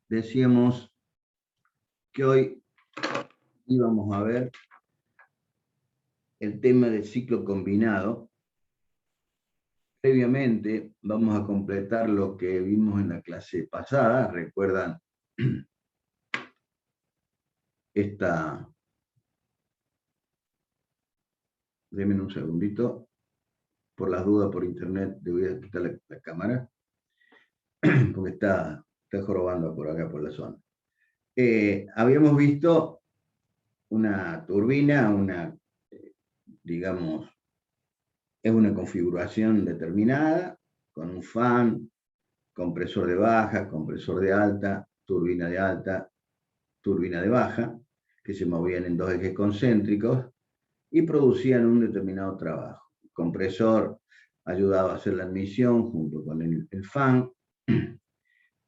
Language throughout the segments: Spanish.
decíamos que hoy íbamos a ver el tema del ciclo combinado. Previamente vamos a completar lo que vimos en la clase pasada. ¿Recuerdan esta? Denme un segundito. Por las dudas por internet le voy a quitar la cámara porque está jorobando por acá por la zona. Habíamos visto una turbina, digamos, es una configuración determinada, con un fan, compresor de baja, compresor de alta, turbina de baja, que se movían en dos ejes concéntricos y producían un determinado trabajo. El compresor ayudaba a hacer la admisión junto con el fan.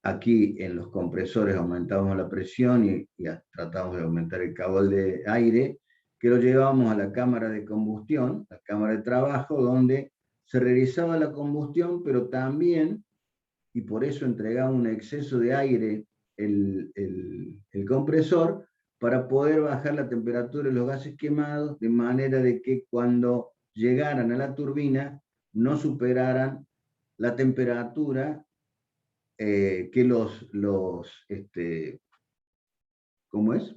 Aquí en los compresores aumentábamos la presión y tratamos de aumentar el caudal de aire, que lo llevábamos a la cámara de combustión, la cámara de trabajo, donde se realizaba la combustión, pero también, y por eso entregaba un exceso de aire el compresor, para poder bajar la temperatura de los gases quemados, de manera de que cuando llegaran a la turbina no superaran la temperatura que ¿cómo es?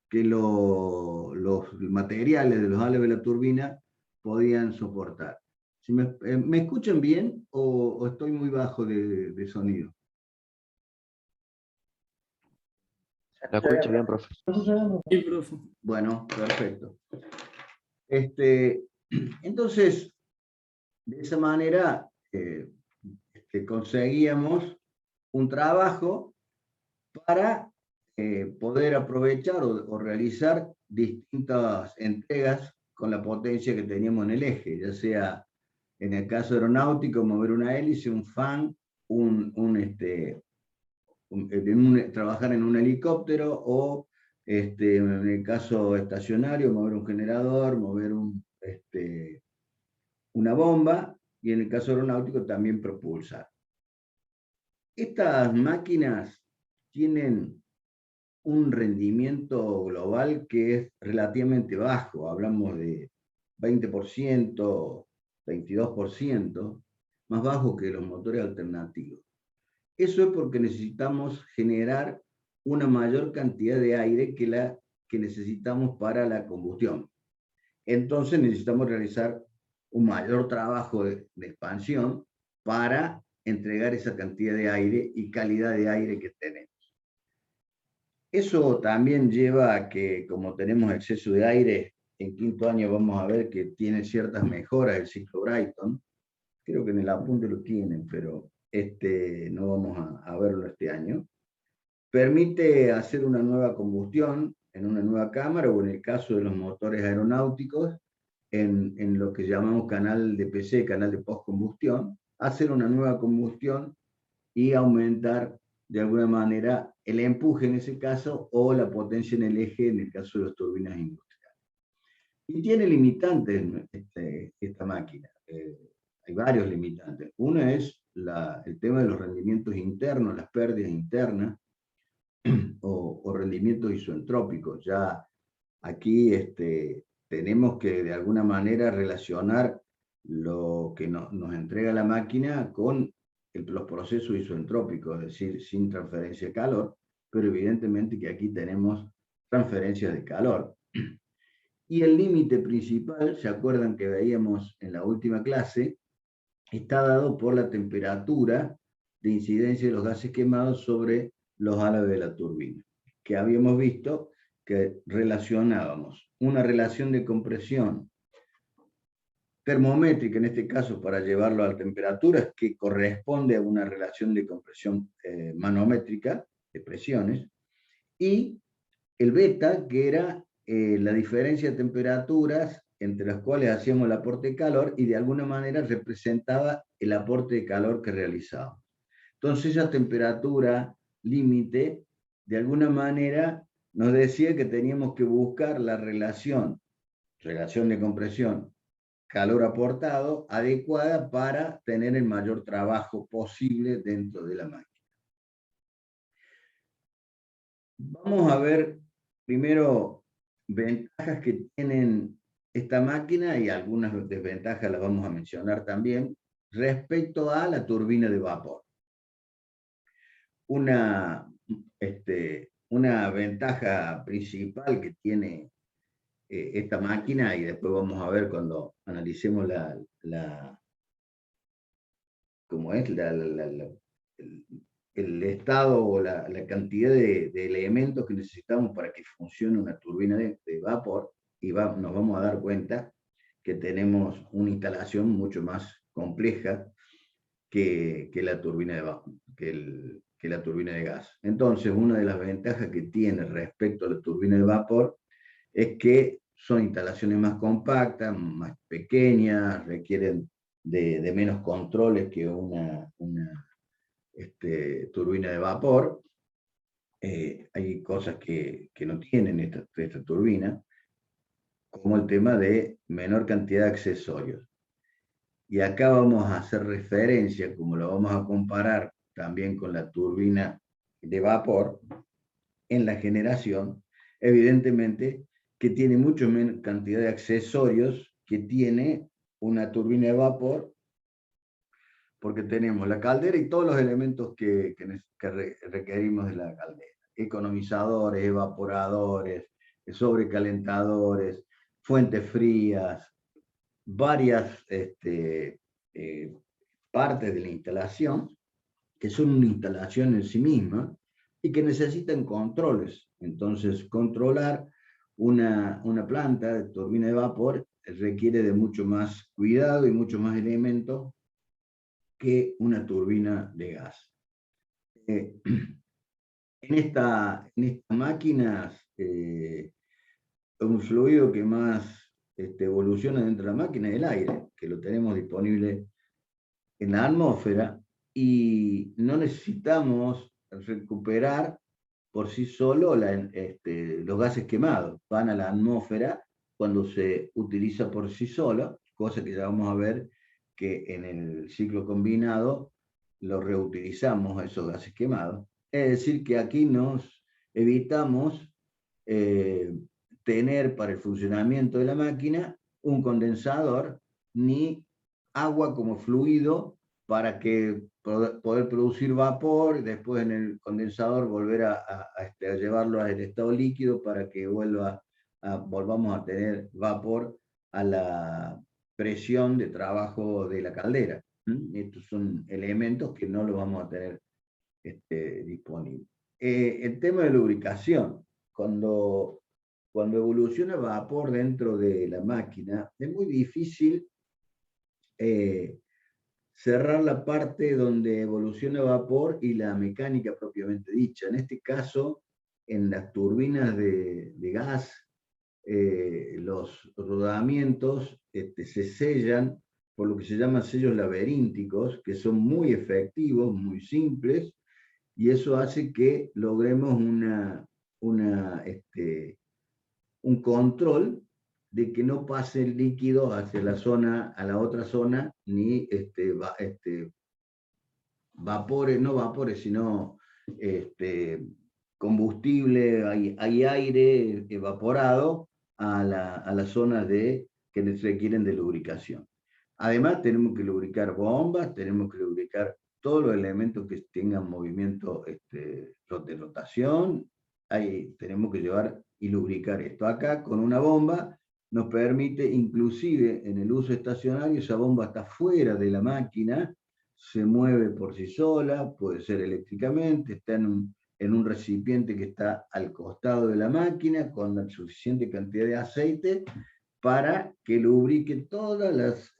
Que los materiales de los ales de la turbina podían soportar. Si ¿Me escuchan bien o estoy muy bajo de sonido? La escucho bien, profe. Sí, profe. Bueno, perfecto. Entonces, de esa manera conseguíamos un trabajo para poder aprovechar o realizar distintas entregas con la potencia que teníamos en el eje, ya sea en el caso aeronáutico, mover una hélice, un fan, trabajar en un helicóptero, o en el caso estacionario, mover un generador, mover una bomba, y en el caso aeronáutico también propulsar. Estas máquinas tienen un rendimiento global que es relativamente bajo, hablamos de 20%, 22%, más bajo que los motores alternativos. Eso es porque necesitamos generar una mayor cantidad de aire que la que necesitamos para la combustión. Entonces necesitamos realizar un mayor trabajo de expansión para entregar esa cantidad de aire y calidad de aire que tenemos. Eso también lleva a que, como tenemos exceso de aire, en quinto año vamos a ver que tiene ciertas mejoras el ciclo Brayton. Creo que en el apunte lo tienen, pero no vamos a verlo este año. Permite hacer una nueva combustión en una nueva cámara, o en el caso de los motores aeronáuticos, en lo que llamamos canal de PC, canal de postcombustión, hacer una nueva combustión y aumentar de alguna manera el empuje en ese caso, o la potencia en el eje en el caso de las turbinas industriales. Y tiene limitantes esta máquina. Hay varios limitantes. Uno es el tema de los rendimientos internos, las pérdidas internas, o rendimientos isoentrópicos. Ya aquí tenemos que de alguna manera relacionar lo que nos entrega la máquina con los procesos isoentrópicos, es decir, sin transferencia de calor, pero evidentemente que aquí tenemos transferencias de calor. Y el límite principal, ¿se acuerdan que veíamos en la última clase? Está dado por la temperatura de incidencia de los gases quemados sobre los alas de la turbina, que habíamos visto que relacionábamos una relación de compresión termométrica, en este caso para llevarlo a temperaturas, que corresponde a una relación de compresión manométrica de presiones, y el beta, que era la diferencia de temperaturas entre las cuales hacíamos el aporte de calor, y de alguna manera representaba el aporte de calor que realizábamos. Entonces esa temperatura límite, de alguna manera, nos decía que teníamos que buscar la relación de compresión, calor aportado, adecuada para tener el mayor trabajo posible dentro de la máquina. Vamos a ver primero ventajas que tienen esta máquina y algunas desventajas las vamos a mencionar también respecto a la turbina de vapor. Una ventaja principal que tiene esta máquina, y después vamos a ver cuando analicemos cómo es el estado o la cantidad de elementos que necesitamos para que funcione una turbina de vapor, y nos vamos a dar cuenta que tenemos una instalación mucho más compleja que la turbina de vapor, que la turbina de gas. Entonces, una de las ventajas que tiene respecto a la turbina de vapor es que son instalaciones más compactas, más pequeñas, requieren de menos controles que una turbina de vapor. Hay cosas que no tienen esta turbina, como el tema de menor cantidad de accesorios. Y acá vamos a hacer referencia, como lo vamos a comparar también con la turbina de vapor, en la generación, evidentemente que tiene mucho menos cantidad de accesorios que tiene una turbina de vapor, porque tenemos la caldera y todos los elementos que requerimos de la caldera. Economizadores, evaporadores, sobrecalentadores, fuentes frías, varias partes de la instalación, que son una instalación en sí misma y que necesitan controles. Entonces, controlar una planta de turbina de vapor requiere de mucho más cuidado y mucho más elementos que una turbina de gas. En estas máquinas, un fluido que más evoluciona dentro de la máquina es el aire, que lo tenemos disponible en la atmósfera, y no necesitamos recuperar por sí solo los gases quemados. Van a la atmósfera cuando se utiliza por sí solo, cosa que ya vamos a ver que en el ciclo combinado lo reutilizamos a esos gases quemados. Es decir, que aquí nos evitamos eh, tener para el funcionamiento de la máquina un condensador ni agua como fluido para que poder producir vapor y después en el condensador volver a llevarlo al estado líquido para que volvamos a tener vapor a la presión de trabajo de la caldera. Estos son elementos que no los vamos a tener disponibles. El tema de lubricación, cuando evoluciona vapor dentro de la máquina, es muy difícil cerrar la parte donde evoluciona vapor y la mecánica propiamente dicha. En este caso, en las turbinas de gas, los rodamientos se sellan por lo que se llaman sellos laberínticos, que son muy efectivos, muy simples, y eso hace que logremos un control de que no pase el líquido hacia a la otra zona, ni vapores, no vapores, sino combustible, hay aire evaporado a la zona que requieren de lubricación. Además, tenemos que lubricar bombas, tenemos que lubricar todos los elementos que tengan movimiento de rotación. Ahí tenemos que llevar y lubricar esto. Acá, con una bomba, nos permite, inclusive en el uso estacionario, esa bomba está fuera de la máquina, se mueve por sí sola, puede ser eléctricamente, está en un recipiente que está al costado de la máquina con la suficiente cantidad de aceite para que lubrique todos los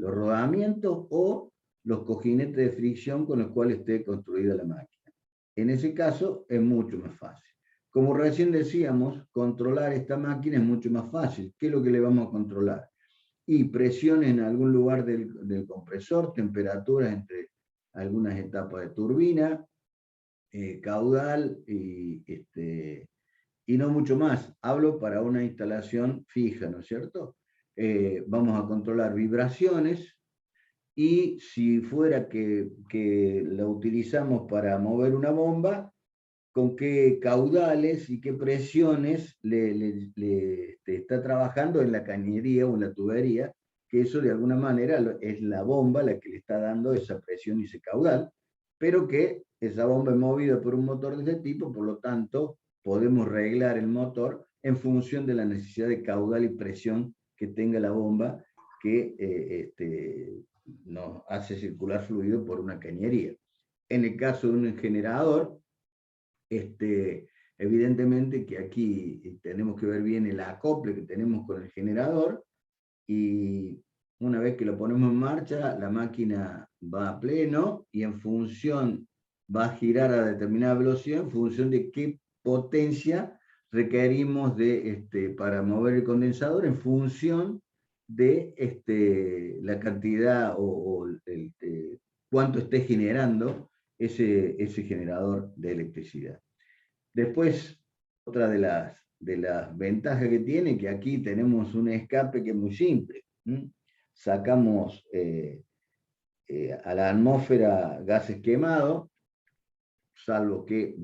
rodamientos o los cojinetes de fricción con los cuales esté construida la máquina. En ese caso es mucho más fácil. Como recién decíamos, controlar esta máquina es mucho más fácil. ¿Qué es lo que le vamos a controlar? Y presión en algún lugar del compresor, temperaturas entre algunas etapas de turbina, caudal y no mucho más. Hablo para una instalación fija, ¿no es cierto? Vamos a controlar vibraciones, y si fuera que la utilizamos para mover una bomba, con qué caudales y qué presiones te está trabajando en la cañería o en la tubería, que eso de alguna manera es la bomba la que le está dando esa presión y ese caudal, pero que esa bomba es movida por un motor de ese tipo, por lo tanto podemos reglar el motor en función de la necesidad de caudal y presión que tenga la bomba que nos hace circular fluido por una cañería. En el caso de un generador, evidentemente que aquí tenemos que ver bien el acople que tenemos con el generador, y una vez que lo ponemos en marcha, la máquina va a pleno y en función, va a girar a determinada velocidad en función de qué potencia requerimos para mover el condensador, en función de la cantidad o cuánto esté generando ese generador de electricidad. Después, otra de las ventajas que tiene, que aquí tenemos un escape que es muy simple. Sacamos a la atmósfera gases quemados, salvo que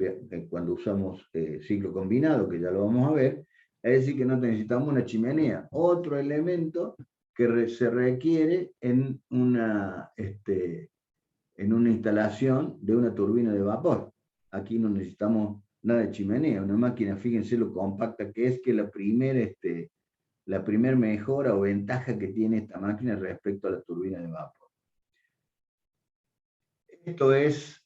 cuando usamos ciclo combinado, que ya lo vamos a ver, es decir que no necesitamos una chimenea. Otro elemento que se requiere en una instalación de una turbina de vapor. Aquí no necesitamos nada de chimenea, una máquina, fíjense lo compacta que es, que la primera mejora o ventaja que tiene esta máquina respecto a la turbina de vapor. Esto es,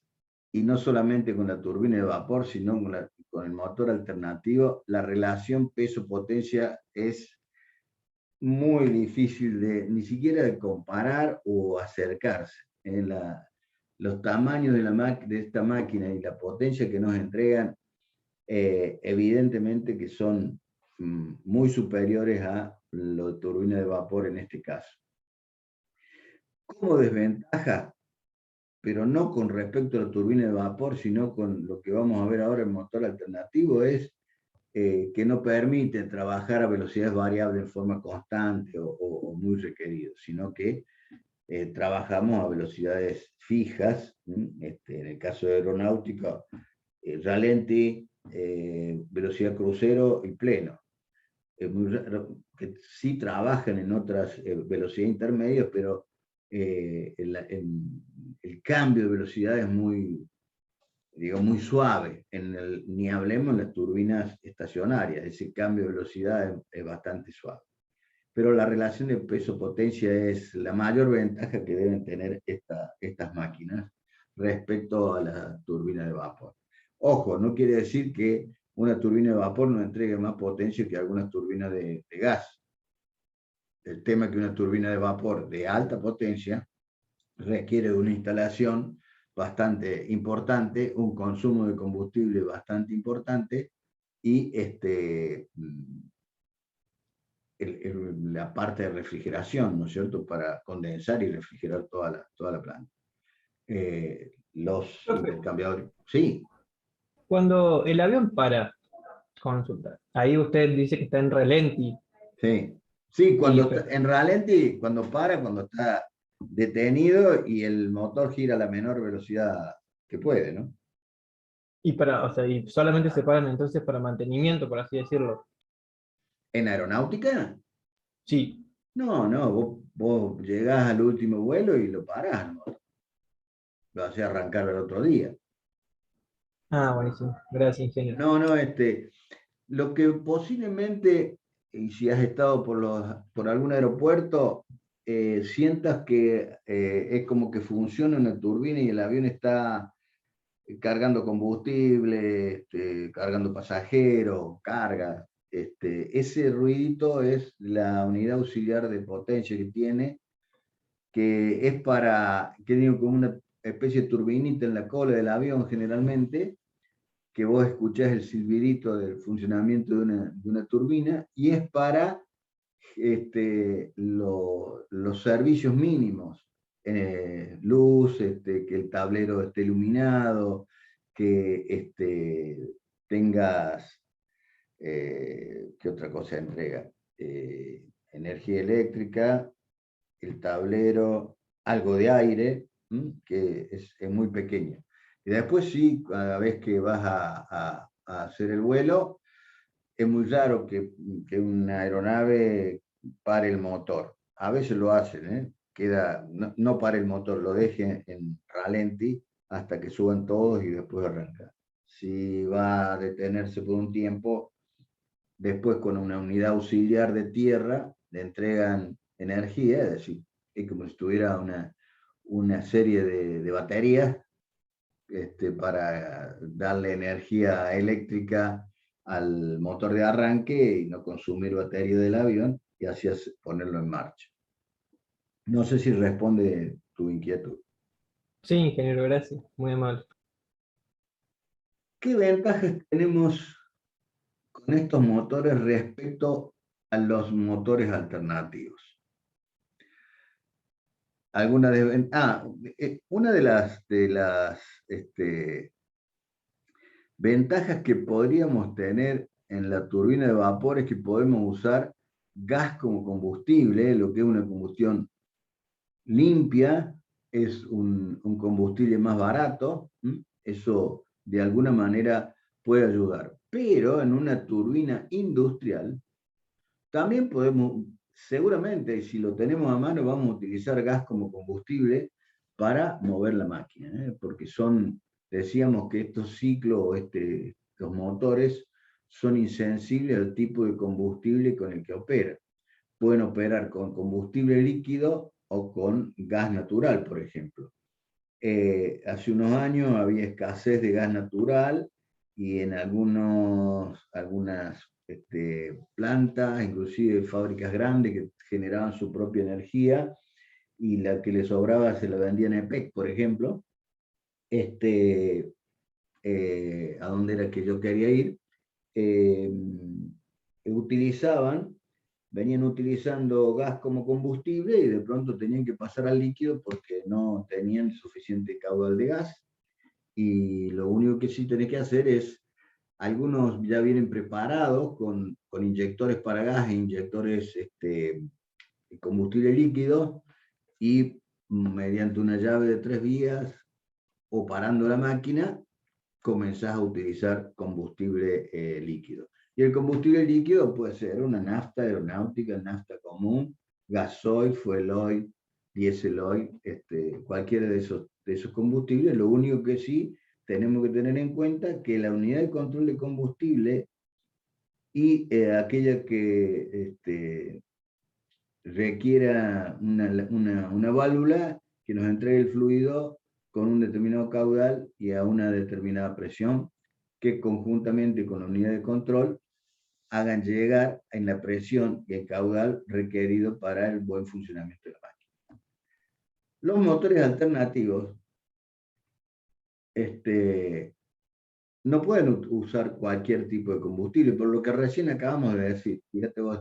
y no solamente con la turbina de vapor, sino con el motor alternativo, la relación peso-potencia es muy difícil ni siquiera de comparar o acercarse. Los tamaños de esta máquina y la potencia que nos entregan, evidentemente que son muy superiores a la turbina de vapor en este caso. Como desventaja, pero no con respecto a la turbina de vapor, sino con lo que vamos a ver ahora, el motor alternativo, es que no permite trabajar a velocidades variables en forma constante o muy requerido, sino que trabajamos a velocidades fijas, en el caso de aeronáutica, ralenti, velocidad crucero y pleno. Es muy raro que sí trabajan en otras velocidades intermedias, pero el cambio de velocidad es muy suave. Ni hablemos en las turbinas estacionarias, ese cambio de velocidad es bastante suave. Pero la relación de peso-potencia es la mayor ventaja que deben tener estas máquinas respecto a la turbina de vapor. Ojo, no quiere decir que una turbina de vapor no entregue más potencia que algunas turbinas de gas. El tema es que una turbina de vapor de alta potencia requiere de una instalación bastante importante, un consumo de combustible bastante importante y la parte de refrigeración, ¿no es cierto?, para condensar y refrigerar toda la planta. Los Profe, intercambiadores, sí, cuando el avión para, consulta, ahí usted dice que está en ralenti. sí. Sí, Y, en ralenti, cuando está detenido y el motor gira a la menor velocidad que puede, ¿no? o sea, y solamente se paran entonces para mantenimiento, por así decirlo. ¿En aeronáutica? Sí. No, vos llegás al último vuelo y lo parás, ¿no? Lo haces arrancar el otro día. Ah, buenísimo. Gracias, ingeniero. No, lo que posiblemente, y si has estado por algún aeropuerto, sientas que es como que funciona una turbina y el avión está cargando combustible, cargando pasajeros, carga. Ese ruidito es la unidad auxiliar de potencia que tiene, que es que digo, como una especie de turbinita en la cola del avión generalmente, que vos escuchás el silbidito del funcionamiento de una turbina, y es para los servicios mínimos, luz, que el tablero esté iluminado, que tengas, ¿qué otra cosa entrega? Energía eléctrica, el tablero, algo de aire, que es muy pequeño. Y después sí, cada vez que vas a hacer el vuelo, es muy raro que una aeronave pare el motor. A veces lo hacen, ¿eh? No pare el motor, lo dejen en ralenti hasta que suban todos y después arranca. Si va a detenerse por un tiempo, después con una unidad auxiliar de tierra le entregan energía, es decir, es como si tuviera una serie de baterías para darle energía eléctrica al motor de arranque y no consumir batería del avión y así ponerlo en marcha. No sé si responde tu inquietud. Sí, ingeniero, gracias. Muy amable. ¿Qué ventajas tenemos con estos motores respecto a los motores alternativos? Una de las ventajas que podríamos tener en la turbina de vapor es que podemos usar gas como combustible, lo que es una combustión limpia, es un combustible más barato, eso de alguna manera puede ayudar. Pero en una turbina industrial también podemos, seguramente, si lo tenemos a mano, vamos a utilizar gas como combustible para mover la máquina, porque decíamos que estos ciclos, los motores, son insensibles al tipo de combustible con el que operan. Pueden operar con combustible líquido o con gas natural, por ejemplo. Hace unos años había escasez de gas natural y en algunas plantas, inclusive fábricas grandes que generaban su propia energía y la que les sobraba se la vendían a EPEC, por ejemplo, a donde era que yo quería ir, eh, venían utilizando gas como combustible y de pronto tenían que pasar al líquido porque no tenían suficiente caudal de gas. Y lo único que sí tenés que hacer es, algunos ya vienen preparados con inyectores para gas e inyectores de combustible líquido y mediante una llave de 3 vías o parando la máquina, comenzás a utilizar combustible líquido. Y el combustible líquido puede ser una nafta aeronáutica, nafta común, gasoil, fueloil, dieseloil, cualquiera de esos combustibles. Lo único que sí tenemos que tener en cuenta que la unidad de control de combustible y aquella que requiera una válvula que nos entregue el fluido con un determinado caudal y a una determinada presión, que conjuntamente con la unidad de control hagan llegar en la presión y el caudal requerido para el buen funcionamiento de la máquina. Los motores alternativos no pueden usar cualquier tipo de combustible, por lo que recién acabamos de decir. Fíjate vos,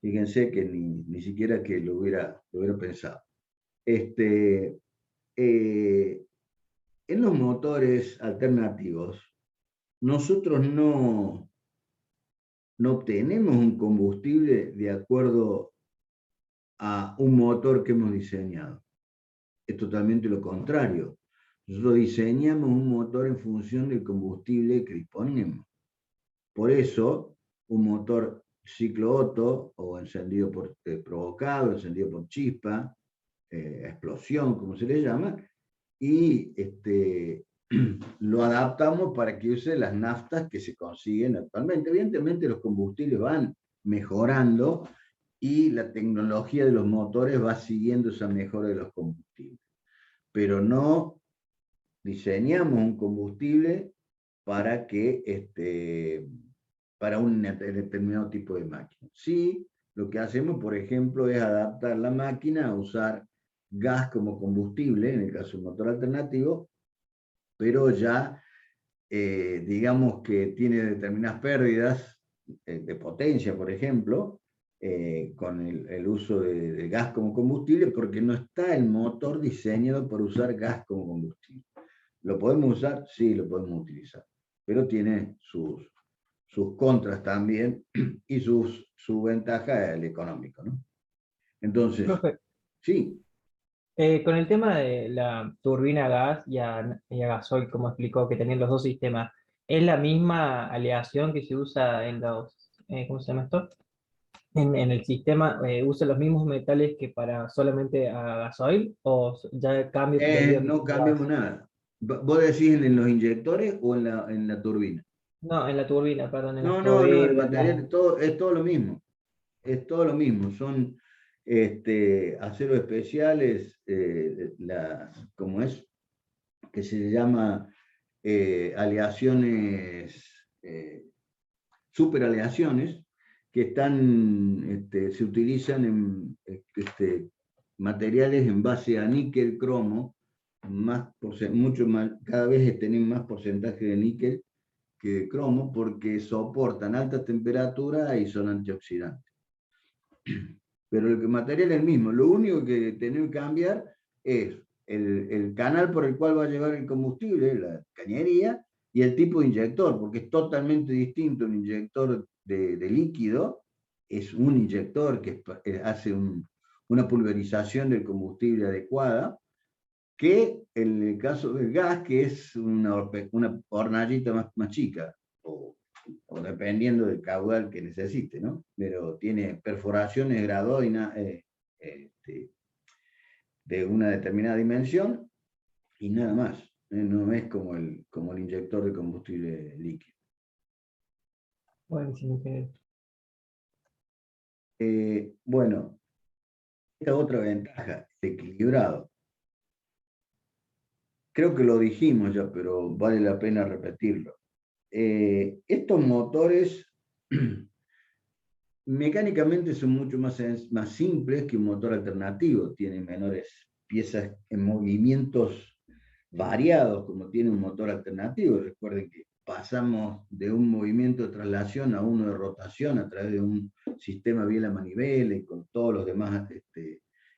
fíjense que ni siquiera que lo hubiera pensado. En los motores alternativos, nosotros no obtenemos un combustible de acuerdo a un motor que hemos diseñado. Es totalmente lo contrario. Nosotros diseñamos un motor en función del combustible que disponemos. Por eso, un motor ciclo Otto o encendido provocado, encendido por chispa, explosión, como se le llama, y lo adaptamos para que use las naftas que se consiguen actualmente. Evidentemente los combustibles van mejorando y la tecnología de los motores va siguiendo esa mejora de los combustibles, pero no diseñamos un combustible para para un determinado tipo de máquina. Sí, lo que hacemos, por ejemplo, es adaptar la máquina a usar gas como combustible, en el caso del motor alternativo, pero ya digamos que tiene determinadas pérdidas de potencia, por ejemplo, con el uso de gas como combustible, porque no está el motor diseñado para usar gas como combustible. ¿Lo podemos usar? Sí, lo podemos utilizar, pero tiene sus contras también y su ventaja el económico, ¿no? Entonces, Profe, sí, Con el tema de la turbina a gas y a gasoil, como explicó, que tenían los dos sistemas, ¿es la misma aleación que se usa en los, ¿cómo se llama esto? En el sistema, ¿usa los mismos metales que para solamente a gasoil o ya cambia debido a que No tiene cambiamos gas? nada. ¿Vos decís en los inyectores o en la turbina? No, en la turbina, perdón, en las No, el ruedas, material es todo lo mismo. Es todo lo mismo. Son aceros especiales, ¿cómo es? Que se llama aleaciones, superaleaciones, que se utilizan en materiales en base a níquel, cromo, mucho más, cada vez tienen más porcentaje de níquel que de cromo porque soportan alta temperatura y son antioxidantes. Pero el material es el mismo, lo único que tenemos que cambiar es el canal por el cual va a llevar el combustible, la cañería, y el tipo de inyector, porque es totalmente distinto un inyector de líquido, es un inyector que hace una pulverización del combustible adecuada, que en el caso del gas, que es una hornallita más chica, o dependiendo del caudal que necesite, ¿no? Pero tiene perforaciones graduadas de una determinada dimensión y nada más. No es como el inyector de combustible líquido. Buenísimo. Bueno, esta otra ventaja, el equilibrado. Creo que lo dijimos ya, pero vale la pena repetirlo. Estos motores mecánicamente son mucho más simples que un motor alternativo, tienen menores piezas en movimientos variados como tiene un motor alternativo. Recuerden que pasamos de un movimiento de traslación a uno de rotación a través de un sistema biela-manivela y con todos los demás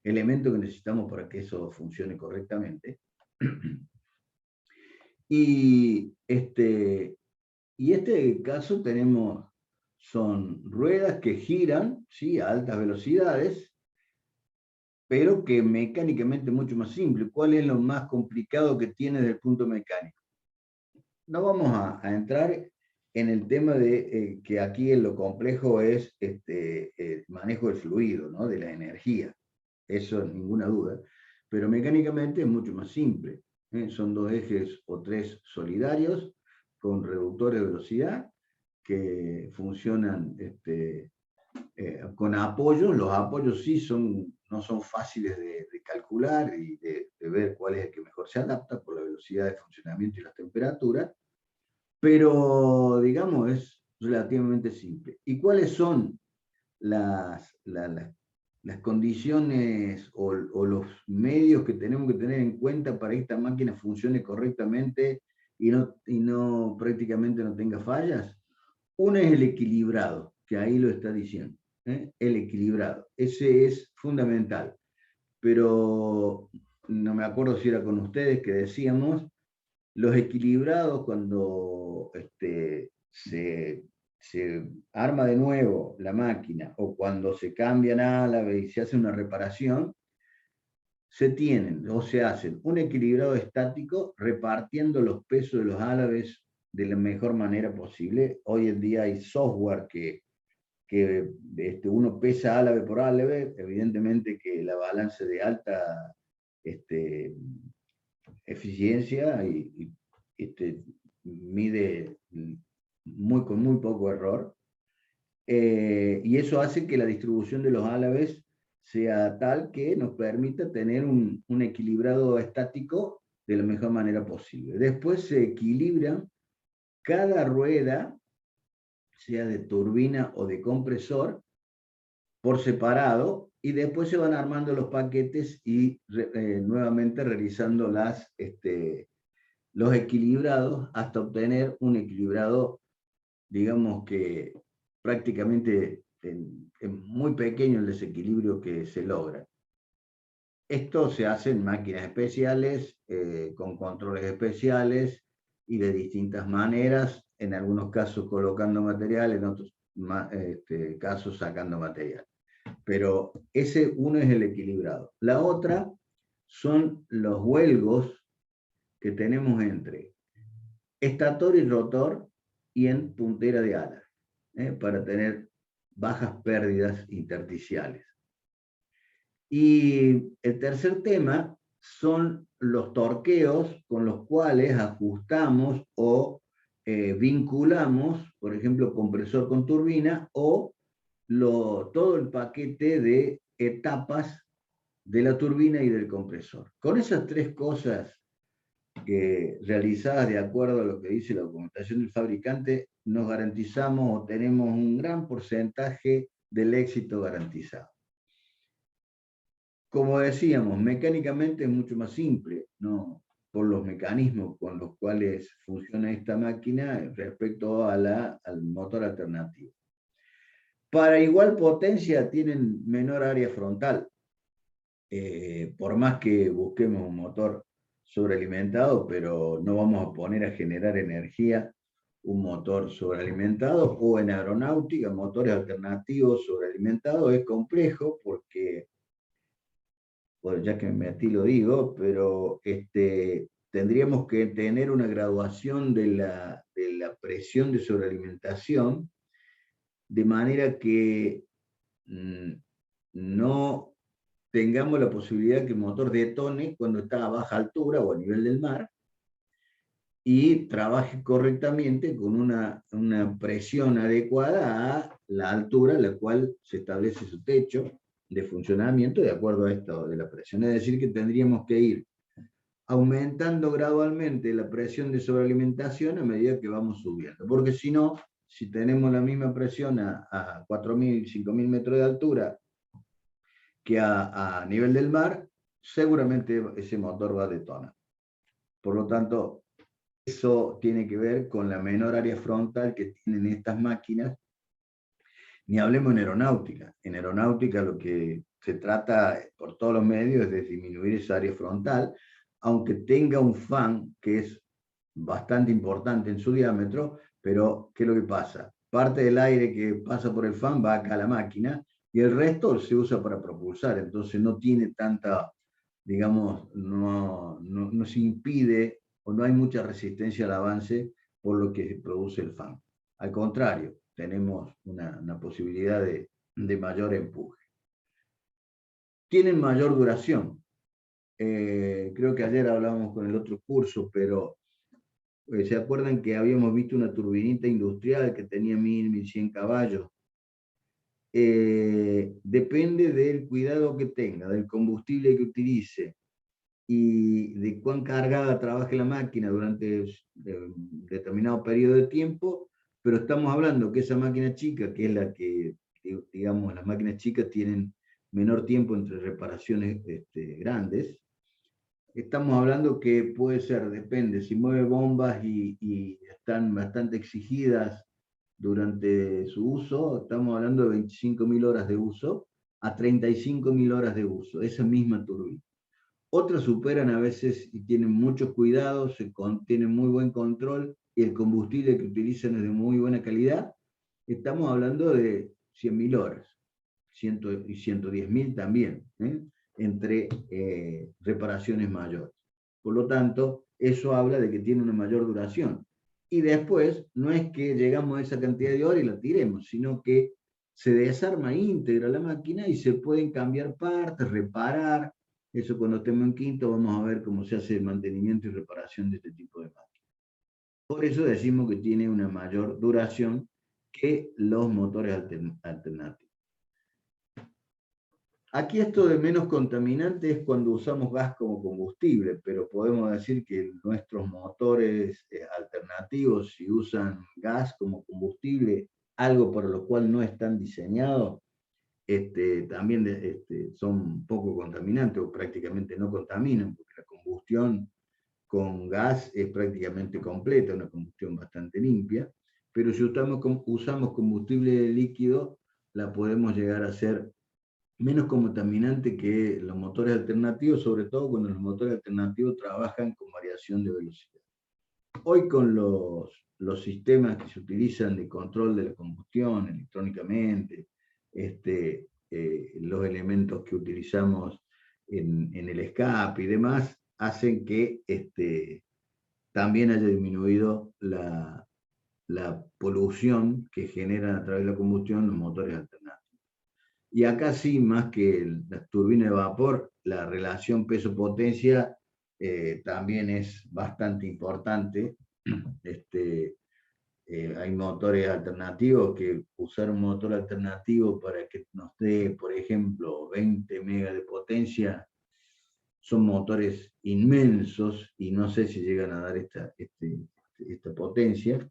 elementos que necesitamos para que eso funcione correctamente. Y este caso son ruedas que giran, ¿sí?, a altas velocidades, pero que mecánicamente es mucho más simple. ¿Cuál es lo más complicado que tiene desde el punto mecánico? No vamos a entrar en el tema de que aquí lo complejo es el manejo del fluido, ¿no?, de la energía. Eso ninguna duda. Pero mecánicamente es mucho más simple. Son dos ejes o tres solidarios con reductores de velocidad que funcionan con apoyos. Los apoyos sí no son fáciles de calcular y de ver cuál es el que mejor se adapta por la velocidad de funcionamiento y la temperatura, pero digamos es relativamente simple. ¿Y cuáles son las condiciones o los medios que tenemos que tener en cuenta para que esta máquina funcione correctamente y no prácticamente no tenga fallas? Una es el equilibrado, que ahí lo está diciendo, el equilibrado. Ese es fundamental. Pero no me acuerdo si era con ustedes que decíamos, los equilibrados cuando se arma de nuevo la máquina o cuando se cambian álabes y se hace una reparación, se tienen o se hacen un equilibrado estático repartiendo los pesos de los álabes de la mejor manera posible. Hoy en día hay software que uno pesa álabe por álabe, evidentemente que la balanza de alta eficiencia y mide con muy poco error. Y eso hace que la distribución de los álabes sea tal que nos permita tener un equilibrado estático de la mejor manera posible. Después se equilibran cada rueda, sea de turbina o de compresor, por separado, y después se van armando los paquetes y nuevamente realizando los equilibrados hasta obtener un equilibrado, digamos que prácticamente es muy pequeño el desequilibrio que se logra. Esto se hace en máquinas especiales, con controles especiales y de distintas maneras, en algunos casos colocando material, en otros casos sacando material. Pero uno es el equilibrado. La otra son los huelgos que tenemos entre estator y rotor y en puntera de alas, para tener bajas pérdidas intersticiales. Y el tercer tema son los torqueos con los cuales ajustamos o vinculamos, por ejemplo, compresor con turbina o todo el paquete de etapas de la turbina y del compresor. Con esas tres cosas que realizadas de acuerdo a lo que dice la documentación del fabricante, nos garantizamos o tenemos un gran porcentaje del éxito garantizado. Como decíamos, mecánicamente es mucho más simple, ¿no? Por los mecanismos con los cuales funciona esta máquina respecto a al motor alternativo. Para igual potencia tienen menor área frontal. Por más que busquemos un motor sobrealimentado, pero no vamos a poner a generar energía un motor sobrealimentado, o en aeronáutica, motores alternativos sobrealimentados, es complejo porque, bueno, ya que me metí lo digo, pero tendríamos que tener una graduación de la presión de sobrealimentación, de manera que no tengamos la posibilidad que el motor detone cuando está a baja altura o a nivel del mar, y trabaje correctamente con una presión adecuada a la altura a la cual se establece su techo de funcionamiento de acuerdo a esto de la presión. Es decir, que tendríamos que ir aumentando gradualmente la presión de sobrealimentación a medida que vamos subiendo, porque si no, si tenemos la misma presión a 4.000, 5.000 metros de altura que a nivel del mar, seguramente ese motor va a detonar. Por lo tanto, eso tiene que ver con la menor área frontal que tienen estas máquinas. Ni hablemos en aeronáutica. En aeronáutica lo que se trata por todos los medios es de disminuir esa área frontal, aunque tenga un fan que es bastante importante en su diámetro, pero ¿qué es lo que pasa? Parte del aire que pasa por el fan va acá a la máquina y el resto se usa para propulsar, entonces no tiene tanta, digamos, no se impide o no hay mucha resistencia al avance por lo que produce el fan. Al contrario, tenemos una posibilidad de mayor empuje. Tienen mayor duración. Creo que ayer hablábamos con el otro curso, pero ¿se acuerdan que habíamos visto una turbinita industrial que tenía 1000, 1100 caballos? Depende del cuidado que tenga, del combustible que utilice y de cuán cargada trabaje la máquina durante determinado periodo de tiempo, pero estamos hablando que esa máquina chica, que es la que, digamos, las máquinas chicas tienen menor tiempo entre reparaciones grandes, estamos hablando que puede ser, depende, si mueve bombas y están bastante exigidas durante su uso, estamos hablando de 25.000 horas de uso a 35.000 horas de uso, esa misma turbina. Otras superan a veces y tienen muchos cuidados, tienen muy buen control y el combustible que utilizan es de muy buena calidad. Estamos hablando de 100.000 horas y 110.000 también, entre reparaciones mayores. Por lo tanto, eso habla de que tiene una mayor duración. Y después, no es que llegamos a esa cantidad de horas y la tiremos, sino que se desarma íntegra la máquina y se pueden cambiar partes, reparar. Eso cuando estemos en quinto vamos a ver cómo se hace el mantenimiento y reparación de este tipo de máquinas. Por eso decimos que tiene una mayor duración que los motores alternativos. Aquí esto de menos contaminante es cuando usamos gas como combustible, pero podemos decir que nuestros motores alternativos, si usan gas como combustible, algo para lo cual no están diseñados, también son poco contaminantes o prácticamente no contaminan, porque la combustión con gas es prácticamente completa, una combustión bastante limpia, pero si usamos combustible líquido, la podemos llegar a hacer menos contaminante que los motores alternativos, sobre todo cuando los motores alternativos trabajan con variación de velocidad. Hoy con los sistemas que se utilizan de control de la combustión electrónicamente, los elementos que utilizamos en el escape y demás, hacen que también haya disminuido la polución que generan a través de la combustión los motores alternativos. Y acá sí, más que las turbinas de vapor, la relación peso-potencia también es bastante importante. Hay motores alternativos que usar un motor alternativo para que nos dé, por ejemplo, 20 megas de potencia, son motores inmensos y no sé si llegan a dar esta potencia,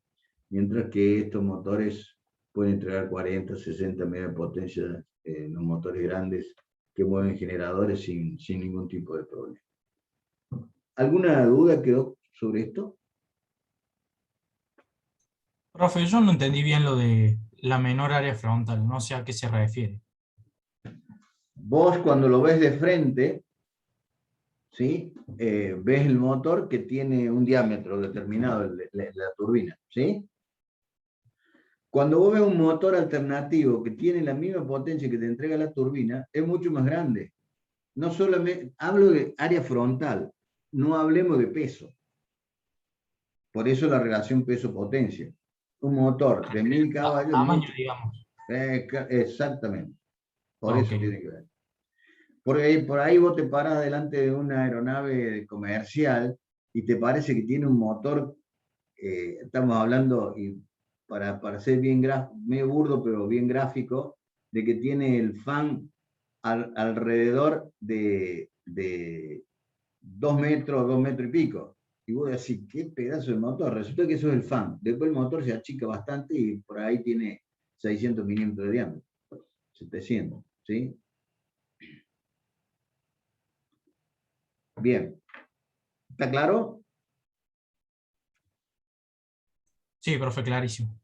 mientras que estos motores pueden entregar 40, 60 megas de potencia en los motores grandes que mueven generadores sin ningún tipo de problema. ¿Alguna duda quedó sobre esto? Profe, yo no entendí bien lo de la menor área frontal, no sé a qué se refiere. Vos cuando lo ves de frente, ¿sí? Ves el motor que tiene un diámetro determinado, la turbina, ¿sí? Cuando vos ves un motor alternativo que tiene la misma potencia que te entrega la turbina, es mucho más grande. No solamente, hablo de área frontal, no hablemos de peso. Por eso la relación peso-potencia. Un motor de 1000 caballos... Tamaño, digamos. Exactamente. Por Ok. eso tiene que ver. Por ahí vos te parás delante de una aeronave comercial y te parece que tiene un motor, estamos hablando, y para ser bien medio burdo, pero bien gráfico, de que tiene el fan alrededor de 2 metros, 2 metros y pico. Y vos decís, qué pedazo de motor. Resulta que eso es el fan. Después el motor se achica bastante y por ahí tiene 600 milímetros de diámetro. 700, ¿sí? Bien. ¿Está claro? Sí, profe, clarísimo.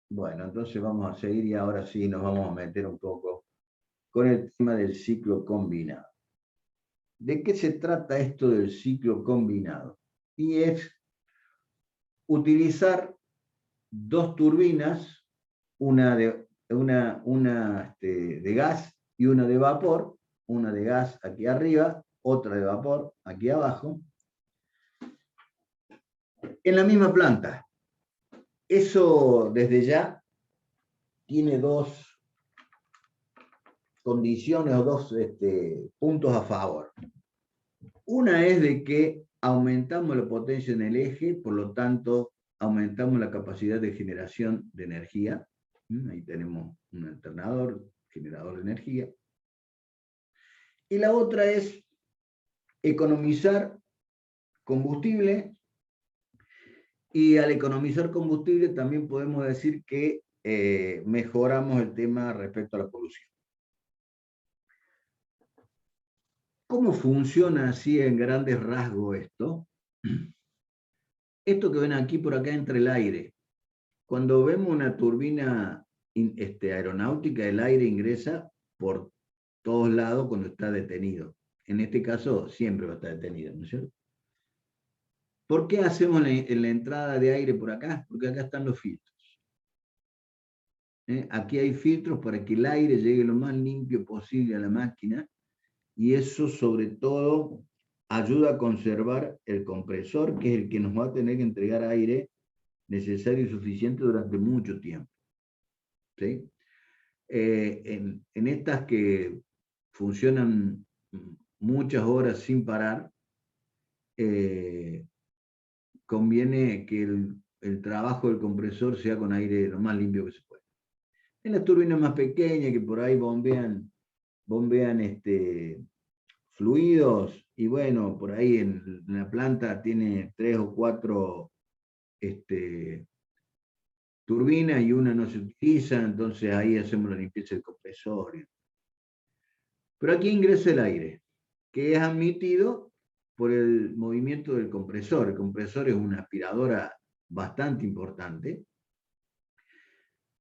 Bueno, entonces vamos a seguir y ahora sí nos vamos a meter un poco con el tema del ciclo combinado. ¿De qué se trata esto del ciclo combinado? Y es utilizar dos turbinas, una de gas y una de vapor, una de gas aquí arriba, otra de vapor aquí abajo, en la misma planta. Eso desde ya tiene dos condiciones o dos puntos a favor. Una es de que aumentamos la potencia en el eje, por lo tanto aumentamos la capacidad de generación de energía. Ahí tenemos un alternador, generador de energía. Y la otra es economizar combustible, y al economizar combustible también podemos decir que mejoramos el tema respecto a la polución. ¿Cómo funciona así en grandes rasgos esto? Esto que ven aquí, por acá entra el aire. Cuando vemos una turbina aeronáutica, el aire ingresa por todos lados cuando está detenido. En este caso, siempre va a estar detenido, ¿no es cierto? ¿Por qué hacemos la entrada de aire por acá? Porque acá están los filtros. Aquí hay filtros para que el aire llegue lo más limpio posible a la máquina, y eso sobre todo ayuda a conservar el compresor, que es el que nos va a tener que entregar aire necesario y suficiente durante mucho tiempo. ¿Sí? En estas que funcionan muchas horas sin parar, conviene que el trabajo del compresor sea con aire lo más limpio que se puede. En las turbinas más pequeñas, que por ahí bombean fluidos, y bueno, por ahí en la planta tiene 3 o 4 turbinas y una no se utiliza, entonces ahí hacemos la limpieza del compresor. Pero aquí ingresa el aire, que es admitido por el movimiento del compresor. El compresor es una aspiradora bastante importante.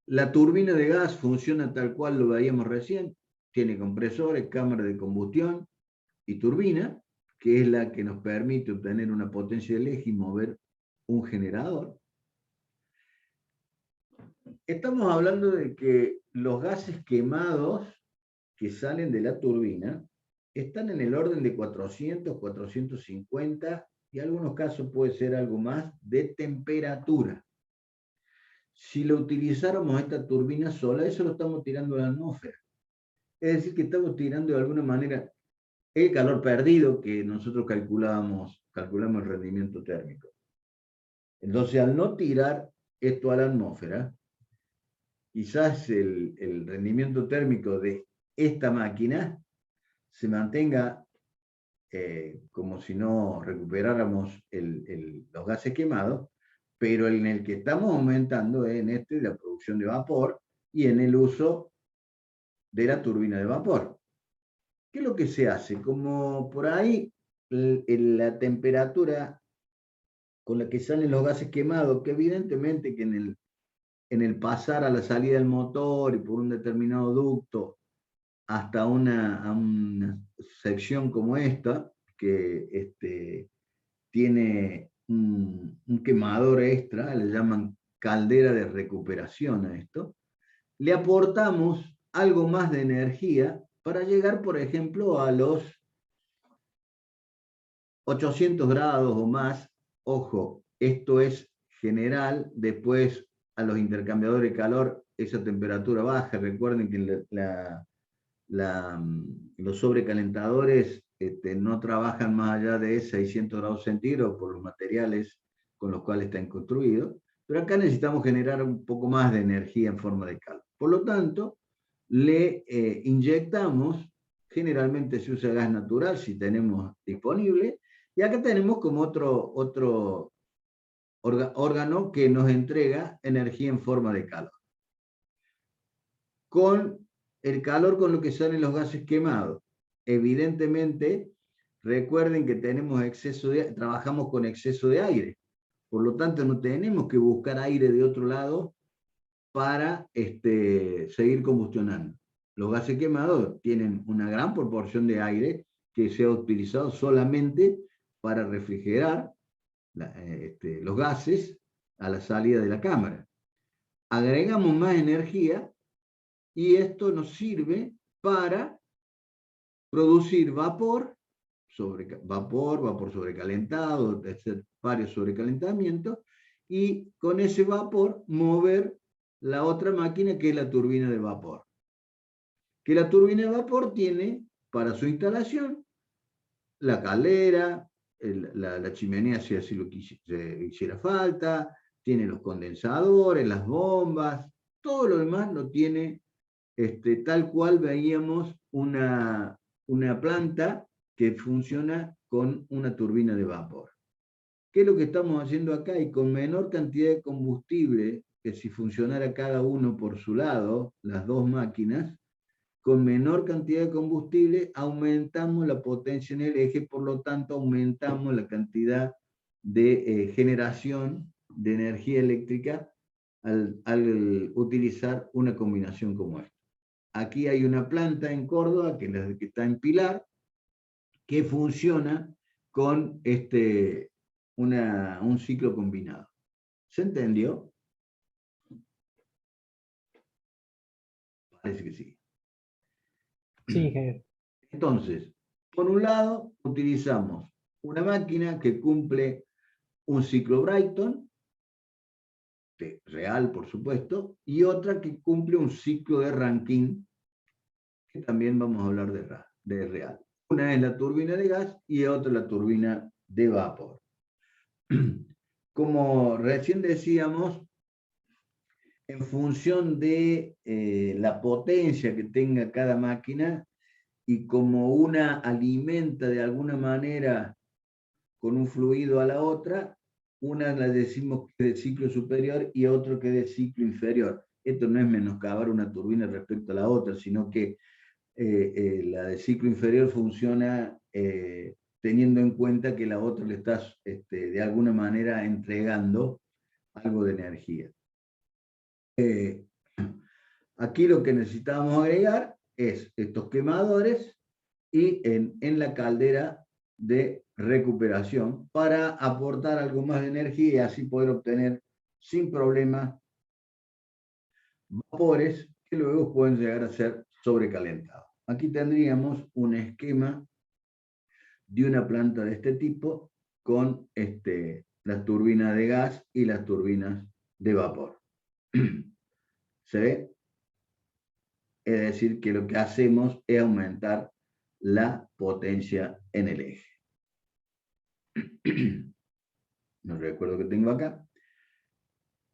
La turbina de gas funciona tal cual lo veíamos recién. Tiene compresores, cámara de combustión y turbina, que es la que nos permite obtener una potencia del eje y mover un generador. Estamos hablando de que los gases quemados que salen de la turbina están en el orden de 400, 450 y en algunos casos puede ser algo más de temperatura. Si lo utilizáramos esta turbina sola, eso lo estamos tirando a la atmósfera. Es decir, que estamos tirando de alguna manera el calor perdido que nosotros calculamos el rendimiento térmico. Entonces, al no tirar esto a la atmósfera, quizás el rendimiento térmico de esta máquina se mantenga como si no recuperáramos los gases quemados, pero en el que estamos aumentando es en la producción de vapor y en el uso de la turbina de vapor. ¿Qué es lo que se hace? Como por ahí la temperatura con la que salen los gases quemados, que evidentemente que en el pasar a la salida del motor y por un determinado ducto hasta una sección como esta, que tiene un quemador extra, le llaman caldera de recuperación a esto, le aportamos algo más de energía para llegar, por ejemplo, a los 800 grados o más. Ojo, esto es general, después a los intercambiadores de calor esa temperatura baja. Recuerden que los sobrecalentadores no trabajan más allá de 600 grados centígrados por los materiales con los cuales están construidos, pero acá necesitamos generar un poco más de energía en forma de calor. Por lo tanto, le inyectamos, generalmente se usa gas natural si tenemos disponible, y acá tenemos como otro órgano que nos entrega energía en forma de calor. Con el calor con lo que salen los gases quemados. Evidentemente, recuerden que trabajamos con exceso de aire. Por lo tanto, no tenemos que buscar aire de otro lado para seguir combustionando. Los gases quemados tienen una gran proporción de aire que se ha utilizado solamente para refrigerar los gases a la salida de la cámara. Agregamos más energía y esto nos sirve para producir vapor sobrecalentado, hacer varios sobrecalentamientos, y con ese vapor mover la otra máquina que es la turbina de vapor. Que la turbina de vapor tiene para su instalación la caldera, la chimenea si así lo hiciera falta, tiene los condensadores, las bombas, todo lo demás lo tiene tal cual veíamos una planta que funciona con una turbina de vapor. ¿Qué es lo que estamos haciendo acá? Y con menor cantidad de combustible, que si funcionara cada uno por su lado, las dos máquinas, con menor cantidad de combustible aumentamos la potencia en el eje, por lo tanto aumentamos la cantidad de generación de energía eléctrica al utilizar una combinación como esta. Aquí hay una planta en Córdoba, que está en Pilar, que funciona con un ciclo combinado. ¿Se entendió? Parece que sí. Sí, ingeniero. Entonces, por un lado, utilizamos una máquina que cumple un ciclo Brayton, real por supuesto, y otra que cumple un ciclo de Rankine, que también vamos a hablar de real. Una es la turbina de gas y otra la turbina de vapor. Como recién decíamos, en función de la potencia que tenga cada máquina y como una alimenta de alguna manera con un fluido a la otra, una la decimos que es de ciclo superior y otro que es de ciclo inferior. Esto no es menoscabar una turbina respecto a la otra, sino que la de ciclo inferior funciona teniendo en cuenta que la otra le estás de alguna manera entregando algo de energía. Aquí lo que necesitamos agregar es estos quemadores y en la caldera de recuperación para aportar algo más de energía y así poder obtener sin problema vapores que luego pueden llegar a ser sobrecalentados. aquí tendríamos un esquema de una planta de este tipo con las turbinas de gas y las turbinas de vapor. ¿Se ve? Es decir, que lo que hacemos es aumentar la potencia en el eje. No recuerdo que tengo acá.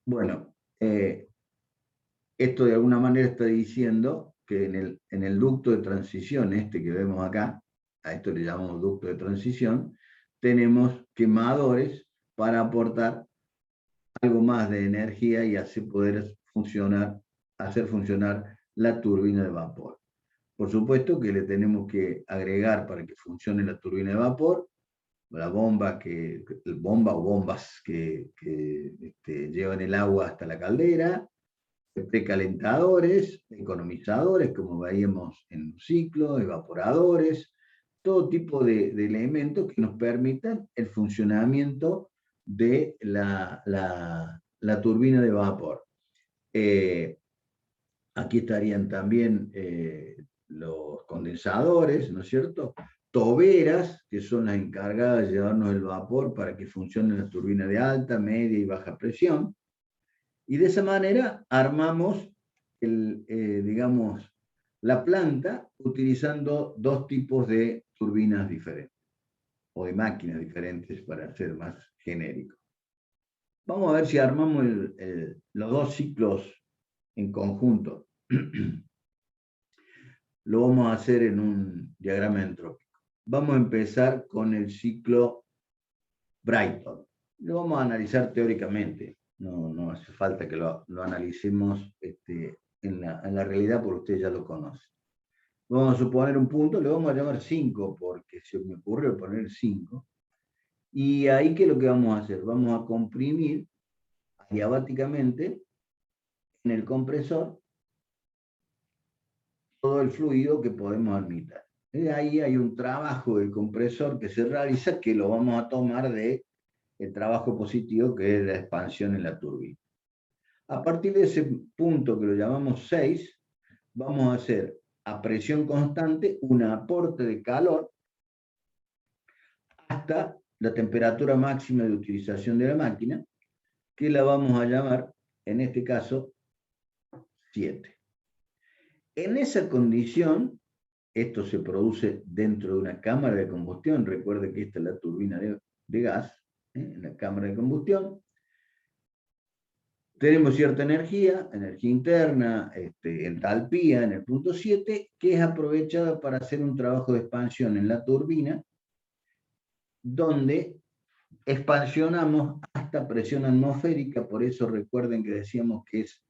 Bueno, esto de alguna manera está diciendo que en el ducto de transición, que vemos acá, a esto le llamamos ducto de transición, tenemos quemadores para aportar algo más de energía y así poder hacer funcionar la turbina de vapor. Por supuesto que le tenemos que agregar para que funcione la turbina de vapor, la bomba o bombas que llevan el agua hasta la caldera, precalentadores, economizadores, como veíamos en un ciclo, evaporadores, todo tipo de elementos que nos permitan el funcionamiento de la turbina de vapor. Aquí estarían también los condensadores, ¿no es cierto? Toberas, que son las encargadas de llevarnos el vapor para que funcione la turbina de alta, media y baja presión. Y de esa manera armamos, digamos, la planta utilizando dos tipos de turbinas diferentes, o de máquinas diferentes para ser más genérico. Vamos a ver si armamos los dos ciclos en conjunto. Lo vamos a hacer en un diagrama entrópico. Vamos a empezar con el ciclo Brayton. Lo vamos a analizar teóricamente. No hace falta que lo analicemos en la realidad porque usted ya lo conoce. Vamos a suponer un punto, le vamos a llamar 5 porque se me ocurrió poner 5. Y ahí, ¿qué es lo que vamos a hacer? Vamos a comprimir adiabáticamente en el compresor todo el fluido que podemos admitir. Y ahí hay un trabajo del compresor que se realiza que lo vamos a tomar del trabajo positivo que es la expansión en la turbina. A partir de ese punto que lo llamamos 6, vamos a hacer a presión constante un aporte de calor hasta la temperatura máxima de utilización de la máquina, que la vamos a llamar, en este caso, 7. En esa condición, esto se produce dentro de una cámara de combustión. Recuerde que esta es la turbina de gas, en la cámara de combustión. Tenemos cierta energía interna, entalpía en el punto 7, que es aprovechada para hacer un trabajo de expansión en la turbina, donde expansionamos hasta presión atmosférica. Por eso recuerden que decíamos que es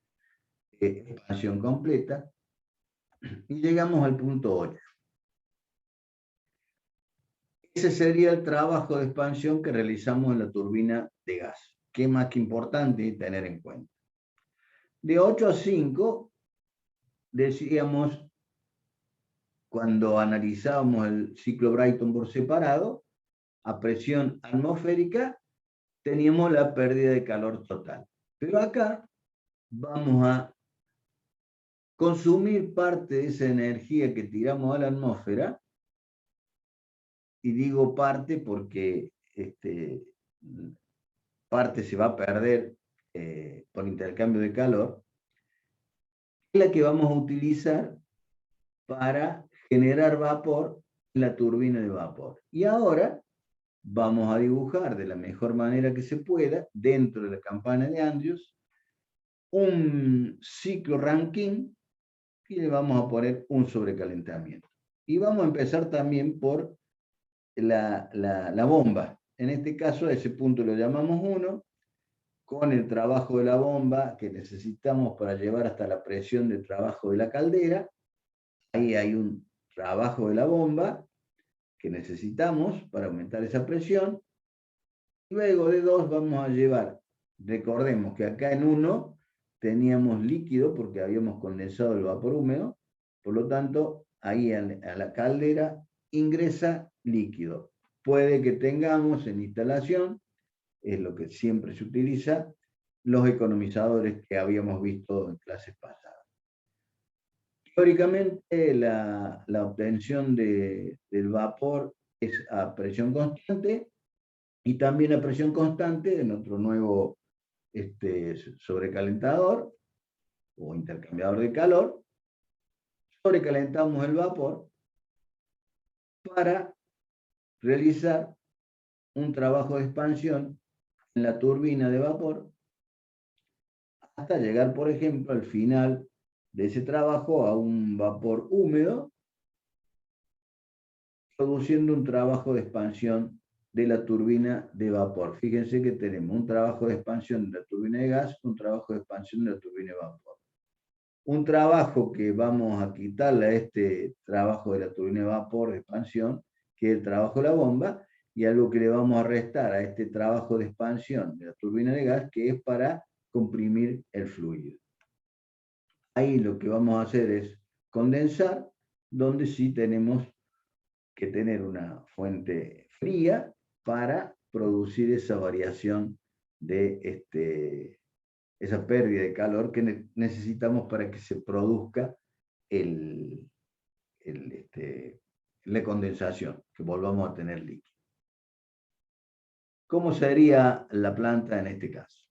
expansión completa, y llegamos al punto 8. Ese sería el trabajo de expansión que realizamos en la turbina de gas. ¿Qué más que importante tener en cuenta? De 8 a 5, decíamos, cuando analizábamos el ciclo Brayton por separado, a presión atmosférica teníamos la pérdida de calor total. Pero acá vamos a consumir parte de esa energía que tiramos a la atmósfera, y digo parte porque parte se va a perder por intercambio de calor, es la que vamos a utilizar para generar vapor en la turbina de vapor. Y ahora vamos a dibujar de la mejor manera que se pueda, dentro de la campana de Andrews, un ciclo Rankine, y le vamos a poner un sobrecalentamiento. Y vamos a empezar también por la bomba. En este caso, a ese punto lo llamamos 1, con el trabajo de la bomba que necesitamos para llevar hasta la presión de trabajo de la caldera. Ahí hay un trabajo de la bomba que necesitamos para aumentar esa presión. Luego de 2 vamos a llevar, recordemos que acá en 1 teníamos líquido porque habíamos condensado el vapor húmedo, por lo tanto ahí a la caldera ingresa líquido. Puede que tengamos en instalación, es lo que siempre se utiliza, los economizadores que habíamos visto en clases pasadas. Teóricamente, la obtención del vapor es a presión constante y también a presión constante de nuestro nuevo sobrecalentador o intercambiador de calor. Sobrecalentamos el vapor para realizar un trabajo de expansión en la turbina de vapor hasta llegar, por ejemplo, al final de ese trabajo a un vapor húmedo, produciendo un trabajo de expansión de la turbina de vapor. Fíjense que tenemos un trabajo de expansión de la turbina de gas, un trabajo de expansión de la turbina de vapor. Un trabajo que vamos a quitarle a este trabajo de la turbina de vapor de expansión, que es el trabajo de la bomba, y algo que le vamos a restar a este trabajo de expansión de la turbina de gas, que es para comprimir el fluido. Ahí lo que vamos a hacer es condensar, donde sí tenemos que tener una fuente fría para producir esa variación de esa pérdida de calor que necesitamos para que se produzca la condensación, que volvamos a tener líquido. ¿Cómo sería la planta en este caso?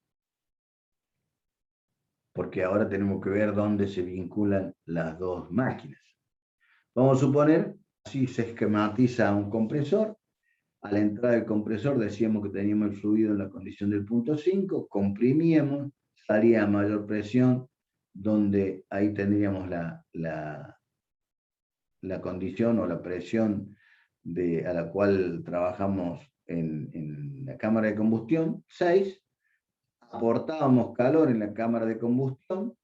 Porque ahora tenemos que ver dónde se vinculan las dos máquinas. Vamos a suponer, así se esquematiza un compresor. A la entrada del compresor decíamos que teníamos el fluido en la condición del punto 5, comprimíamos, salía a mayor presión, donde ahí tendríamos la condición o la presión a la cual trabajamos en la cámara de combustión, 6, aportábamos calor en la cámara de combustión,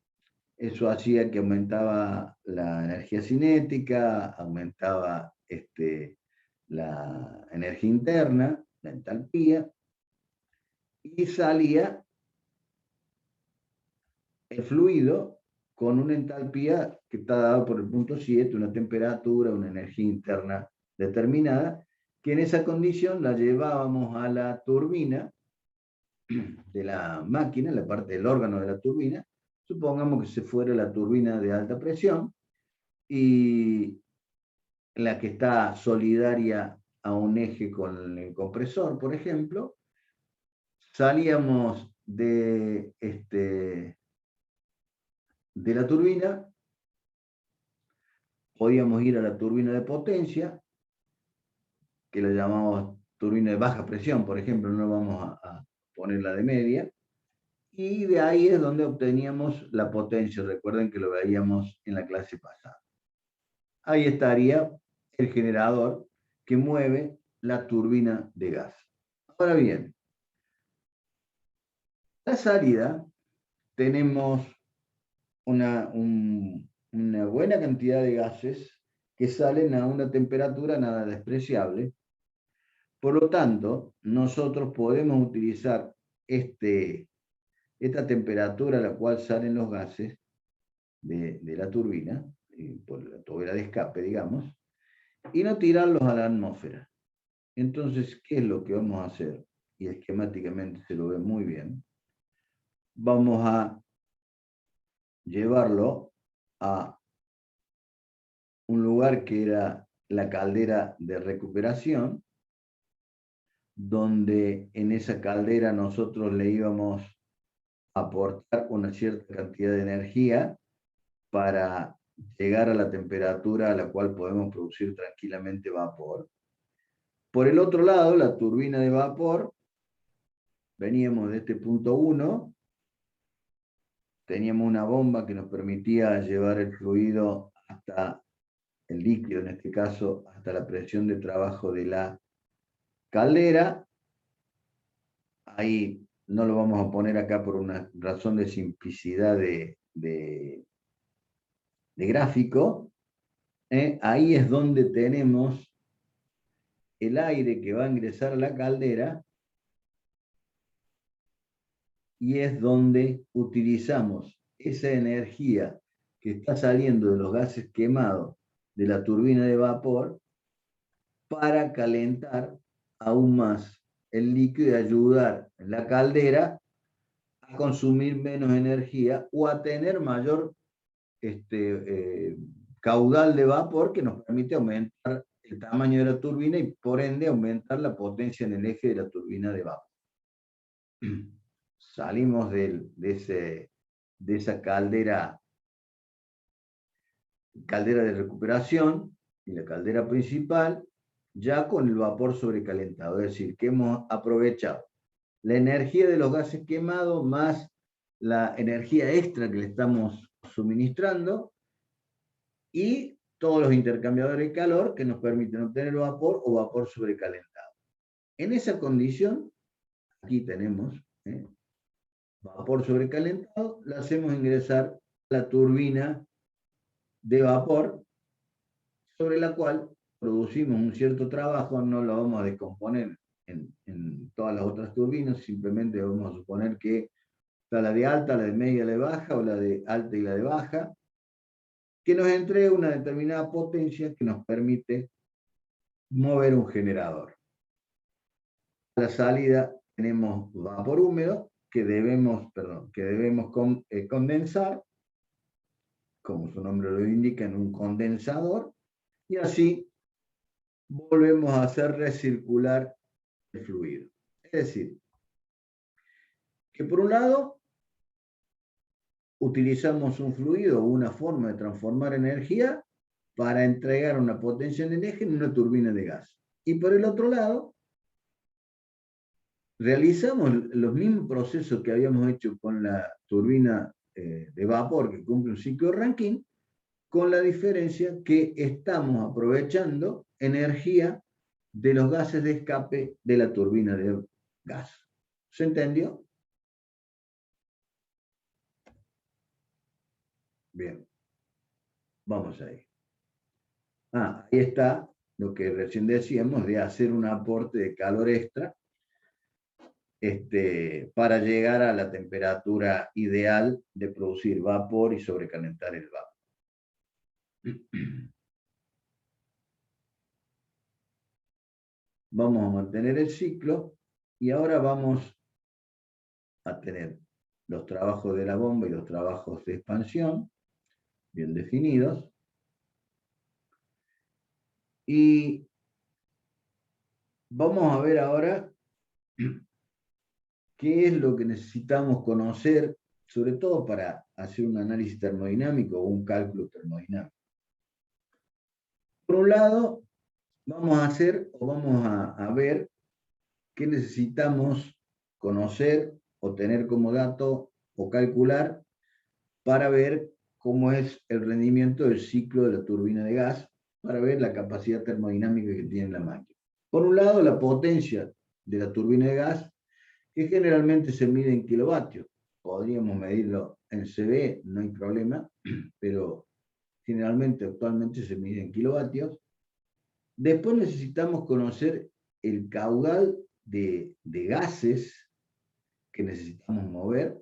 eso hacía que aumentaba la energía cinética, aumentaba la energía interna, la entalpía, y salía el fluido con una entalpía que está dada por el punto 7, una temperatura, una energía interna determinada, que en esa condición la llevábamos a la turbina de la máquina, la parte del órgano de la turbina. Supongamos que se fuera la turbina de alta presión y la que está solidaria a un eje con el compresor, por ejemplo. Salíamos de la turbina, podíamos ir a la turbina de potencia, que la llamamos turbina de baja presión, por ejemplo, no vamos a poner la de media, y de ahí es donde obteníamos la potencia. Recuerden que lo veíamos en la clase pasada. Ahí estaría el generador que mueve la turbina de gas. Ahora bien, la salida tenemos una buena cantidad de gases que salen a una temperatura nada despreciable. Por lo tanto, nosotros podemos utilizar esta temperatura a la cual salen los gases de la turbina, por la tobera de escape, digamos, y no tirarlos a la atmósfera. Entonces, ¿qué es lo que vamos a hacer? Y esquemáticamente se lo ve muy bien. Vamos a llevarlo a un lugar que era la caldera de recuperación, donde en esa caldera nosotros le íbamos a aportar una cierta cantidad de energía para llegar a la temperatura a la cual podemos producir tranquilamente vapor. Por el otro lado, la turbina de vapor, veníamos de este punto 1, teníamos una bomba que nos permitía llevar el fluido hasta el líquido, en este caso, hasta la presión de trabajo de la caldera. Ahí no lo vamos a poner acá por una razón de simplicidad de gráfico. Ahí es donde tenemos el aire que va a ingresar a la caldera y es donde utilizamos esa energía que está saliendo de los gases quemados de la turbina de vapor para calentar aún más el líquido y ayudar a la caldera a consumir menos energía o a tener mayor caudal de vapor que nos permite aumentar el tamaño de la turbina y por ende aumentar la potencia en el eje de la turbina de vapor. Salimos de esa caldera de recuperación y la caldera principal ya con el vapor sobrecalentado, es decir, que hemos aprovechado la energía de los gases quemados más la energía extra que le estamos suministrando y todos los intercambiadores de calor que nos permiten obtener vapor o vapor sobrecalentado. En esa condición, aquí tenemos vapor sobrecalentado, la hacemos ingresar a la turbina de vapor, sobre la cual producimos un cierto trabajo, no lo vamos a descomponer en todas las otras turbinas, simplemente vamos a suponer que está la de alta, la de media, la de baja, o la de alta y la de baja, que nos entrega una determinada potencia que nos permite mover un generador. A la salida tenemos vapor húmedo que debemos condensar, como su nombre lo indica, en un condensador, y así volvemos a hacer recircular el fluido. Es decir, que por un lado utilizamos un fluido o una forma de transformar energía para entregar una potencia en el eje en una turbina de gas. Y por el otro lado, realizamos los mismos procesos que habíamos hecho con la turbina de vapor que cumple un ciclo de Rankine, con la diferencia que estamos aprovechando energía de los gases de escape de la turbina de gas. ¿Se entendió? Bien. Vamos ahí. Ahí está lo que recién decíamos de hacer un aporte de calor extra para llegar a la temperatura ideal de producir vapor y sobrecalentar el vapor. Vamos a mantener el ciclo y ahora vamos a tener los trabajos de la bomba y los trabajos de expansión bien definidos. Y vamos a ver ahora qué es lo que necesitamos conocer, sobre todo para hacer un análisis termodinámico o un cálculo termodinámico. Por un lado, vamos a ver qué necesitamos conocer o tener como dato o calcular para ver cómo es el rendimiento del ciclo de la turbina de gas, para ver la capacidad termodinámica que tiene la máquina. Por un lado, la potencia de la turbina de gas, que generalmente se mide en kilovatios. Podríamos medirlo en CV, no hay problema, pero generalmente actualmente se mide en kilovatios. Después necesitamos conocer el caudal de gases que necesitamos mover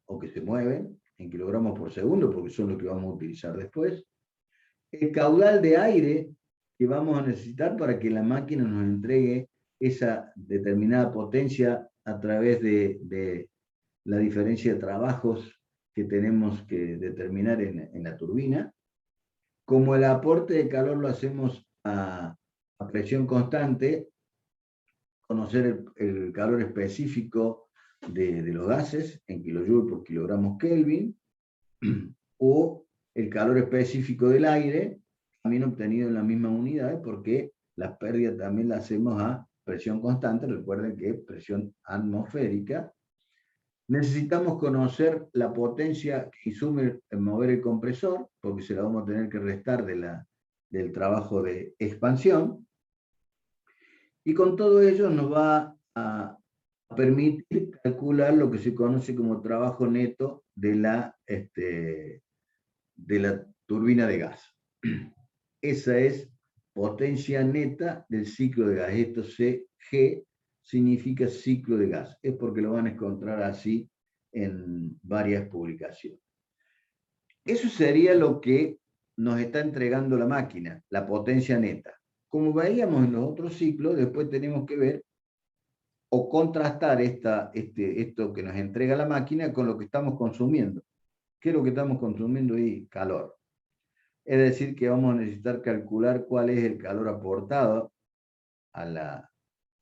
o que se mueven en kilogramos por segundo, porque son los que vamos a utilizar después. El caudal de aire que vamos a necesitar para que la máquina nos entregue esa determinada potencia a través de la diferencia de trabajos que tenemos que determinar en la turbina. Como el aporte de calor lo hacemos a presión constante, conocer el calor específico de los gases en kilojoules por kilogramos Kelvin, o el calor específico del aire, también obtenido en la misma unidad, porque las pérdidas también las hacemos a presión constante. Recuerden que presión atmosférica. Necesitamos conocer la potencia que insume en mover el compresor, porque se la vamos a tener que restar del trabajo de expansión. Y con todo ello nos va a permitir calcular lo que se conoce como trabajo neto de la turbina de gas. Esa es potencia neta del ciclo de gas. Esto CG significa ciclo de gas. Es porque lo van a encontrar así en varias publicaciones. Eso sería lo que nos está entregando la máquina, la potencia neta. Como veíamos en los otros ciclos, después tenemos que ver o contrastar esto que nos entrega la máquina con lo que estamos consumiendo. ¿qué es lo que estamos consumiendo ahí? Calor. Es decir, que vamos a necesitar calcular cuál es el calor aportado a la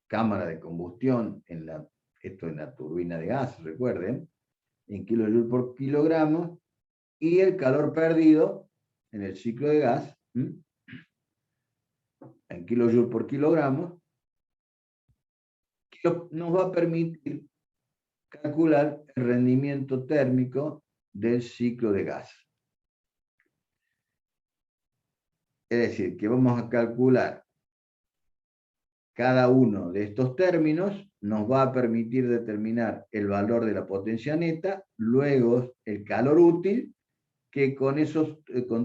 cámara de combustión, esto en la turbina de gas, recuerden, en kilojoules por kilogramo, y el calor perdido en el ciclo de gas, en kilojoules por kilogramo, que nos va a permitir calcular el rendimiento térmico del ciclo de gas. Es decir, que vamos a calcular cada uno de estos términos, nos va a permitir determinar el valor de la potencia neta, luego el calor útil, que con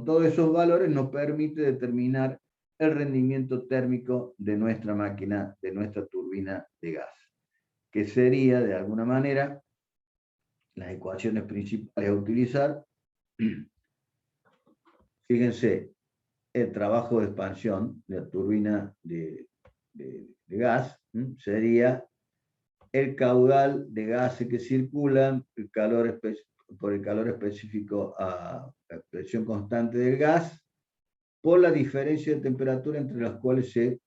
todos esos valores nos permite determinar el rendimiento térmico de nuestra máquina, de nuestra turbina de gas, que sería, de alguna manera, las ecuaciones principales a utilizar. Fíjense, el trabajo de expansión de la turbina de gas sería el caudal de gases que circulan, por el calor específico a presión constante del gas, por la diferencia de temperatura entre las cuales se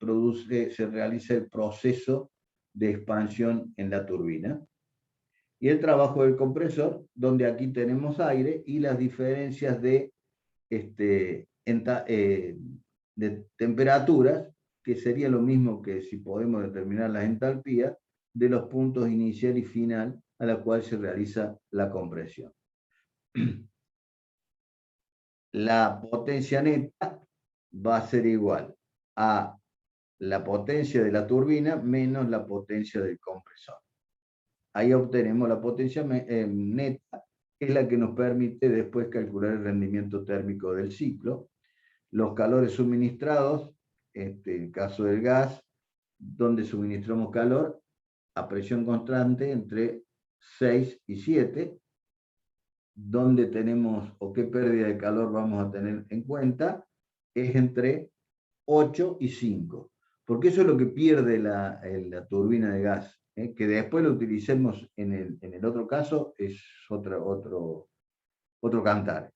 realiza el proceso de expansión en la turbina. Y el trabajo del compresor, donde aquí tenemos aire, y las diferencias de temperaturas, que sería lo mismo que si podemos determinar las entalpías de los puntos inicial y final a la cual se realiza la compresión. La potencia neta va a ser igual a la potencia de la turbina menos la potencia del compresor. Ahí obtenemos la potencia neta, que es la que nos permite después calcular el rendimiento térmico del ciclo. Los calores suministrados, en el caso del gas, donde suministramos calor a presión constante entre 6 y 7, donde tenemos, o qué pérdida de calor vamos a tener en cuenta, es entre 8 y 5. Porque eso es lo que pierde la turbina de gas. Que después lo utilicemos en el otro caso es otro cantar.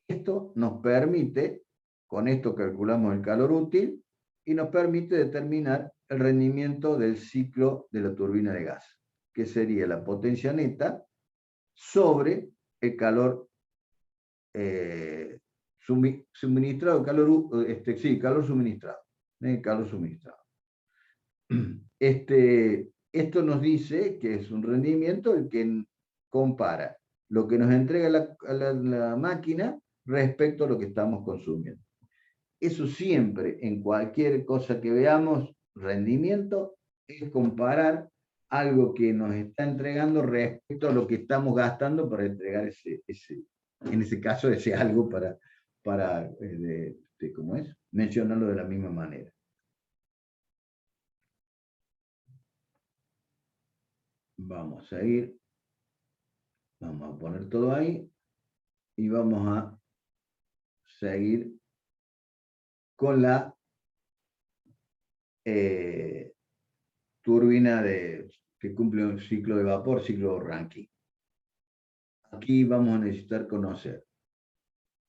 Esto nos permite, con esto calculamos el calor útil, y nos permite determinar el rendimiento del ciclo de la turbina de gas, que sería la potencia neta sobre el calor suministrado, calor suministrado. Calor suministrado. Esto nos dice que es un rendimiento el que compara lo que nos entrega la máquina respecto a lo que estamos consumiendo. Eso siempre, en cualquier cosa que veamos, rendimiento, es comparar algo que nos está entregando respecto a lo que estamos gastando para entregar en ese caso, ese algo para ¿cómo es? Mencionarlo de la misma manera. Vamos a ir, vamos a poner todo ahí y vamos a seguir con la turbina que cumple un ciclo de vapor, ciclo Rankine. Aquí vamos a necesitar conocer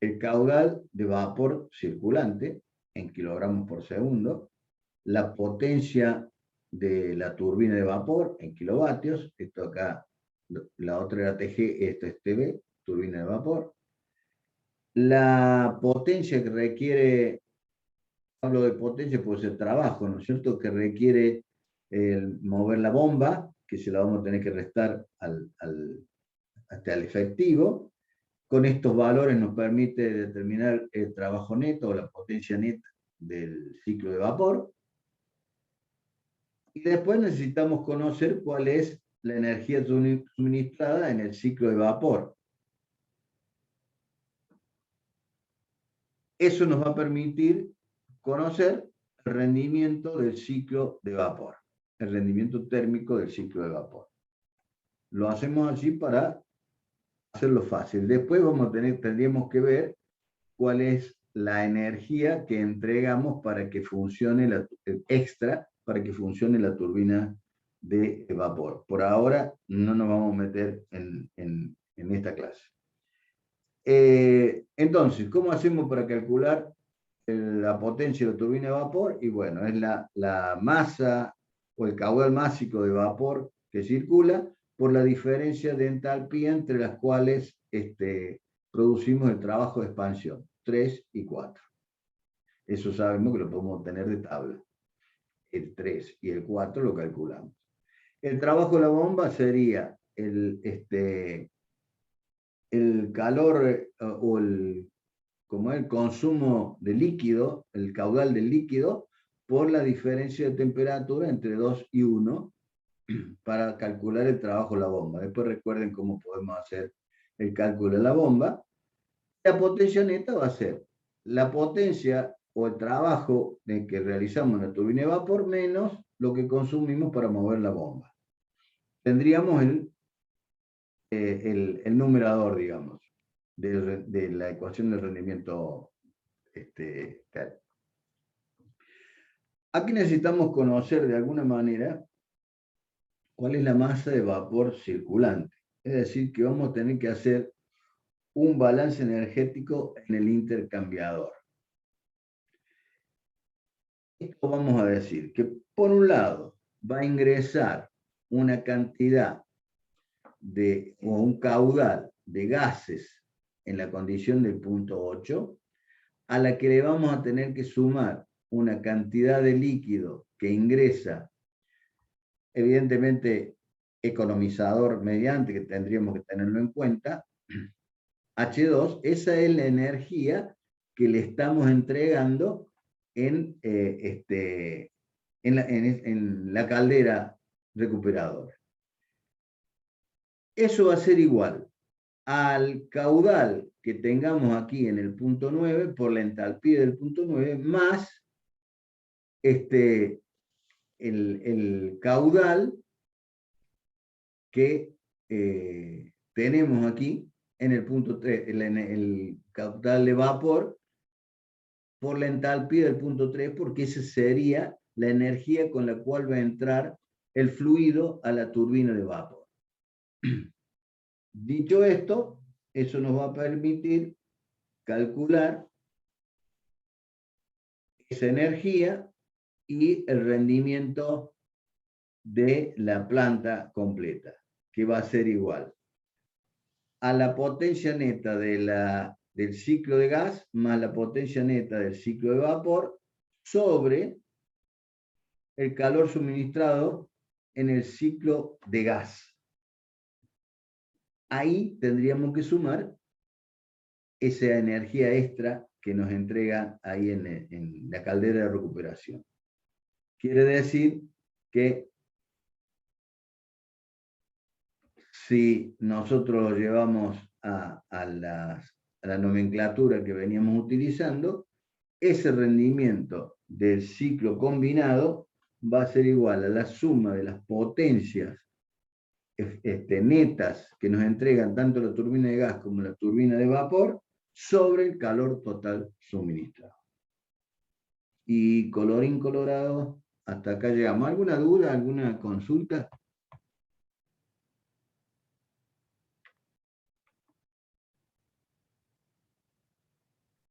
el caudal de vapor circulante en kilogramos por segundo, la potencia de la turbina de vapor en kilovatios, esto acá, la otra era TG, esta es TB, turbina de vapor, la potencia que requiere, hablo de potencia, puede ser trabajo, ¿no es cierto?, que requiere mover la bomba, que se la vamos a tener que restar hasta el efectivo. Con estos valores nos permite determinar el trabajo neto o la potencia neta del ciclo de vapor. Y después necesitamos conocer cuál es la energía suministrada en el ciclo de vapor. Eso nos va a permitir conocer el rendimiento del ciclo de vapor, el rendimiento térmico del ciclo de vapor. Lo hacemos así para hacerlo fácil. Después tendríamos que ver cuál es la energía que entregamos para que funcione para que funcione la turbina de vapor. Por ahora no nos vamos a meter en esta clase. Entonces, ¿cómo hacemos para calcular la potencia de la turbina de vapor? Y bueno, es la masa o el caudal másico de vapor que circula por la diferencia de entalpía entre las cuales producimos el trabajo de expansión, 3 y 4. Eso sabemos que lo podemos obtener de tabla. El 3 y el 4 lo calculamos. El trabajo de la bomba sería el calor o el consumo de líquido, el caudal del líquido, por la diferencia de temperatura entre 2 y 1 para calcular el trabajo de la bomba. Después recuerden cómo podemos hacer el cálculo de la bomba. La potencia neta va a ser la potencia o el trabajo que realizamos en la turbina de vapor menos lo que consumimos para mover la bomba. Tendríamos el numerador, digamos, de la ecuación del rendimiento tal. Aquí necesitamos conocer de alguna manera cuál es la masa de vapor circulante. Es decir, que vamos a tener que hacer un balance energético en el intercambiador. Esto vamos a decir que por un lado va a ingresar una cantidad o un caudal de gases en la condición del punto 8, a la que le vamos a tener que sumar una cantidad de líquido que ingresa, evidentemente economizador mediante, que tendríamos que tenerlo en cuenta, H2, esa es la energía que le estamos entregando en la caldera recuperadora. Eso va a ser igual al caudal que tengamos aquí en el punto 9 por la entalpía del punto 9 más el caudal que tenemos aquí en el punto 3, el caudal de vapor por la entalpía del punto 3, porque esa sería la energía con la cual va a entrar el fluido a la turbina de vapor. Dicho esto, eso nos va a permitir calcular esa energía y el rendimiento de la planta completa, que va a ser igual a la potencia neta del ciclo de gas más la potencia neta del ciclo de vapor sobre el calor suministrado en el ciclo de gas. Ahí tendríamos que sumar esa energía extra que nos entrega ahí en la caldera de recuperación. Quiere decir que si nosotros lo llevamos a la nomenclatura que veníamos utilizando, ese rendimiento del ciclo combinado va a ser igual a la suma de las potencias netas que nos entregan tanto la turbina de gas como la turbina de vapor sobre el calor total suministrado. Y colorín colorado, hasta acá llegamos. ¿Alguna duda, alguna consulta?